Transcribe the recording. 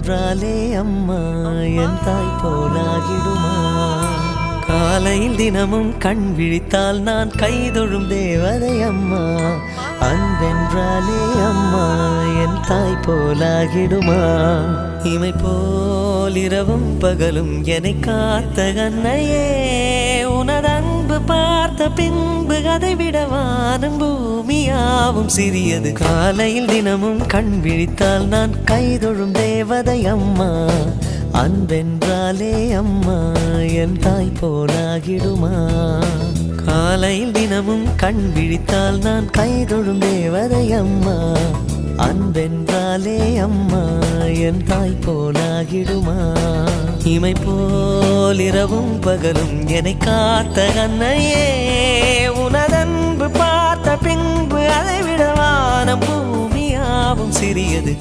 அன்பென்றாலே அம்மா என் தாய் போலாகிடுமா காலையில் தினமும் கண் விழித்தால் நான் கைதொழும் தேவதை அம்மா அன்பென்றாலே அம்மா என் தாய் போலாகிடுமா இமை போல் இரவும் பகலும் என்னை காத்த கண்ணையே உனது அன்பு பார்த்த பின்பு அதை விட வானம் பூமியாவும் சிறியது காலையில் தினமும் கண் விழித்தால் நான் கைதொழும் தேவதை அம்மா அன்பென்றாலே அம்மா என் தாய் போலாகிடுமா காலையில் தினமும் கண் விழித்தால் நான் கைதொழும் தேவதை அம்மா அன்பென்றாலே அம்மா என் தாய் போலாகிடுமா இமை போல் இரவும் பகலும் என்னை காத்த கண்ணையே உனதன்பு பார்த்த பின்பு அதை விட வானம் பூமியாவும் சிறியது